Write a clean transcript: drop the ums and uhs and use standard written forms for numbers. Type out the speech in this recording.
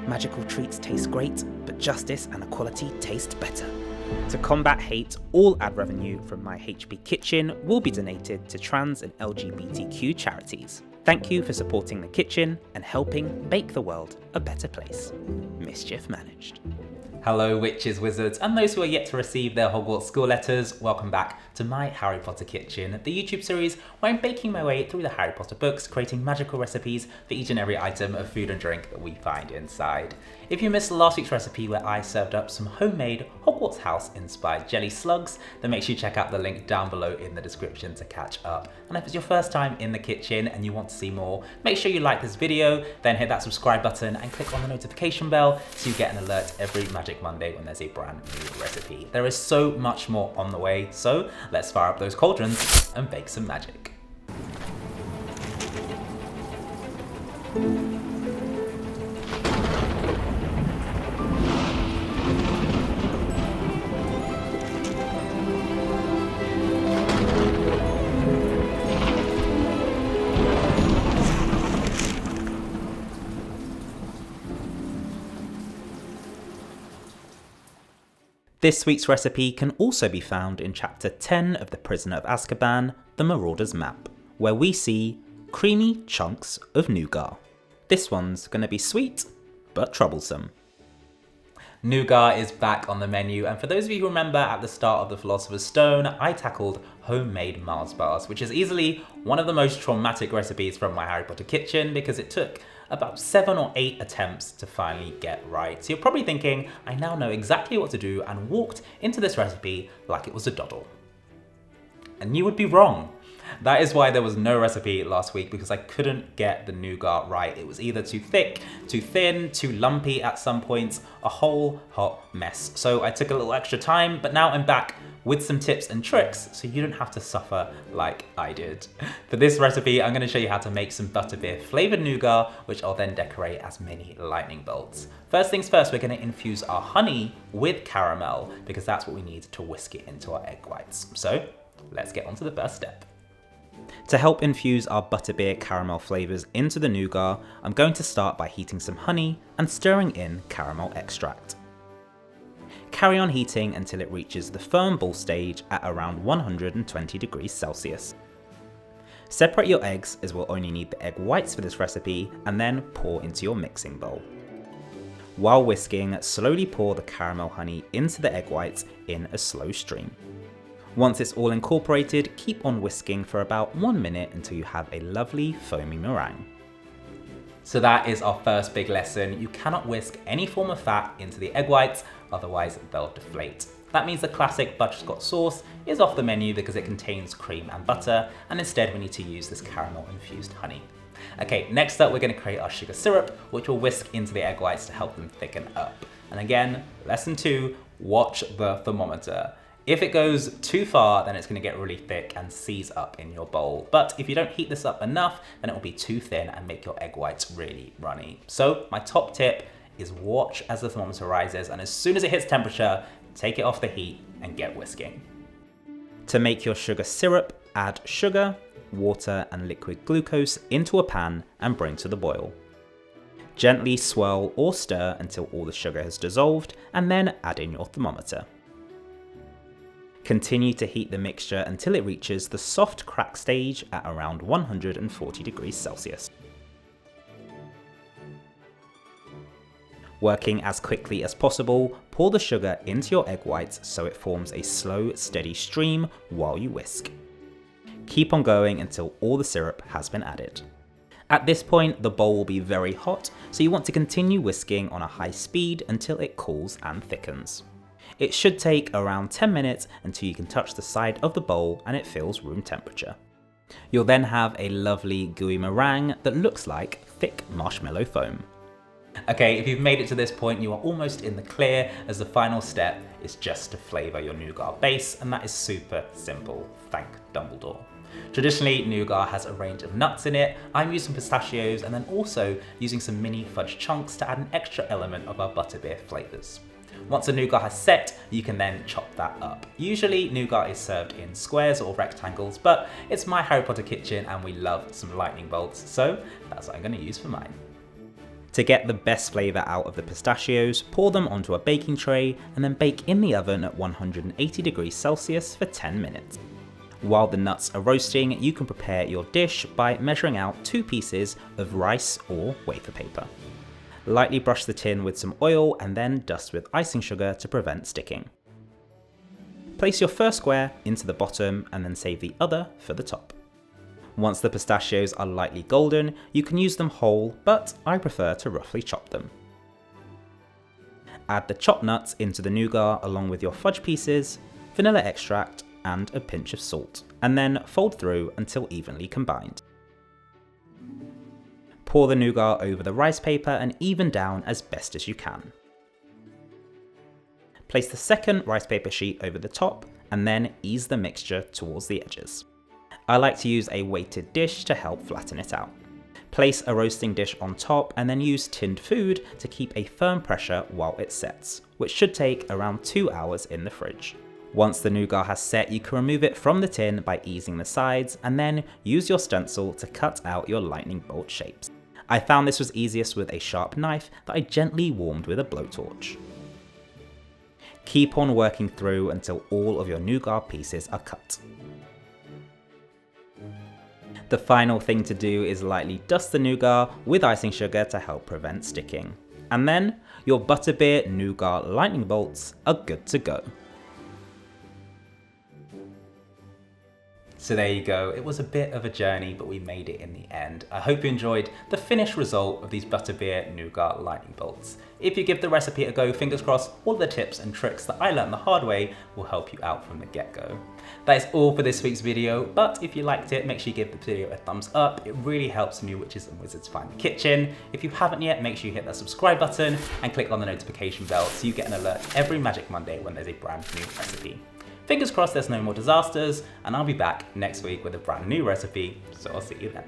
Magical treats taste great, but justice and equality taste better. To combat hate, all ad revenue from my HB Kitchen will be donated to trans and LGBTQ charities. Thank you for supporting the kitchen and helping make the world a better place. Mischief managed. Hello witches, wizards, and those who are yet to receive their Hogwarts school letters, welcome back to my Harry Potter Kitchen, the YouTube series where I'm baking my way through the Harry Potter books, creating magical recipes for each and every item of food and drink that we find inside. If you missed last week's recipe where I served up some homemade Hogwarts House inspired jelly slugs, then make sure you check out the link down below in the description to catch up. And if it's your first time in the kitchen and you want to see more, make sure you like this video, then hit that subscribe button and click on the notification bell so you get an alert every Magic Monday when there's a brand new recipe. There is so much more on the way, so let's fire up those cauldrons and bake some magic. This week's recipe can also be found in Chapter 10 of the Prisoner of Azkaban, The Marauder's Map, where we see creamy chunks of nougat. This one's gonna be sweet, but troublesome. Nougat is back on the menu, and for those of you who remember at the start of the Philosopher's Stone, I tackled homemade Mars bars, which is easily one of the most traumatic recipes from my Harry Potter kitchen because it took about 7 or 8 attempts to finally get right. So you're probably thinking, I now know exactly what to do, and walked into this recipe like it was a doddle. And you would be wrong. That is why there was no recipe last week, because I couldn't get the nougat right. It was either too thick, too thin, too lumpy at some points, a whole hot mess. So I took a little extra time, but now I'm back with some tips and tricks so you don't have to suffer like I did. For this recipe, I'm gonna show you how to make some butterbeer flavored nougat, which I'll then decorate as mini lightning bolts. First things first, we're gonna infuse our honey with caramel because that's what we need to whisk it into our egg whites. So let's get on to the first step. To help infuse our butterbeer caramel flavours into the nougat, I'm going to start by heating some honey and stirring in caramel extract. Carry on heating until it reaches the firm ball stage at around 120 degrees Celsius. Separate your eggs, as we'll only need the egg whites for this recipe, and then pour into your mixing bowl. While whisking, slowly pour the caramel honey into the egg whites in a slow stream. Once it's all incorporated, keep on whisking for about 1 minute until you have a lovely foamy meringue. So that is our first big lesson. You cannot whisk any form of fat into the egg whites, otherwise they'll deflate. That means the classic butterscotch sauce is off the menu because it contains cream and butter, and instead we need to use this caramel infused honey. Okay, next up we're going to create our sugar syrup, which will whisk into the egg whites to help them thicken up. And again, lesson 2, watch the thermometer. If it goes too far, then it's going to get really thick and seize up in your bowl. But if you don't heat this up enough, then it will be too thin and make your egg whites really runny. So my top tip is watch as the thermometer rises, and as soon as it hits temperature, take it off the heat and get whisking. To make your sugar syrup, add sugar, water and liquid glucose into a pan and bring to the boil. Gently swirl or stir until all the sugar has dissolved, and then add in your thermometer. Continue to heat the mixture until it reaches the soft crack stage at around 140 degrees Celsius. Working as quickly as possible, pour the sugar into your egg whites so it forms a slow, steady stream while you whisk. Keep on going until all the syrup has been added. At this point, the bowl will be very hot, so you want to continue whisking on a high speed until it cools and thickens. It should take around 10 minutes until you can touch the side of the bowl and it feels room temperature. You'll then have a lovely gooey meringue that looks like thick marshmallow foam. Okay, if you've made it to this point, you are almost in the clear, as the final step is just to flavour your nougat base, and that is super simple, thank Dumbledore. Traditionally, nougat has a range of nuts in it. I'm using pistachios and then also using some mini fudge chunks to add an extra element of our butterbeer flavours. Once the nougat has set, you can then chop that up. Usually nougat is served in squares or rectangles, but it's my Harry Potter kitchen and we love some lightning bolts, so that's what I'm going to use for mine. To get the best flavour out of the pistachios, pour them onto a baking tray and then bake in the oven at 180 degrees Celsius for 10 minutes. While the nuts are roasting, you can prepare your dish by measuring out 2 pieces of rice or wafer paper. Lightly brush the tin with some oil and then dust with icing sugar to prevent sticking. Place your first square into the bottom and then save the other for the top. Once the pistachios are lightly golden, you can use them whole, but I prefer to roughly chop them. Add the chopped nuts into the nougat along with your fudge pieces, vanilla extract, and a pinch of salt, and then fold through until evenly combined. Pour the nougat over the rice paper and even down as best as you can. Place the second rice paper sheet over the top, and then ease the mixture towards the edges. I like to use a weighted dish to help flatten it out. Place a roasting dish on top and then use tinned food to keep a firm pressure while it sets, which should take around 2 hours in the fridge. Once the nougat has set, you can remove it from the tin by easing the sides and then use your stencil to cut out your lightning bolt shapes. I found this was easiest with a sharp knife that I gently warmed with a blowtorch. Keep on working through until all of your nougat pieces are cut. The final thing to do is lightly dust the nougat with icing sugar to help prevent sticking. And then your Butterbeer Nougat lightning bolts are good to go. So there you go, it was a bit of a journey, but we made it in the end. I hope you enjoyed the finished result of these Butterbeer Nougat lightning bolts. If you give the recipe a go, fingers crossed, all the tips and tricks that I learned the hard way will help you out from the get-go. That is all for this week's video, but if you liked it, make sure you give the video a thumbs up. It really helps new witches and wizards find the kitchen. If you haven't yet, make sure you hit that subscribe button and click on the notification bell so you get an alert every Magic Monday when there's a brand new recipe. Fingers crossed there's no more disasters, and I'll be back next week with a brand new recipe, so I'll see you then.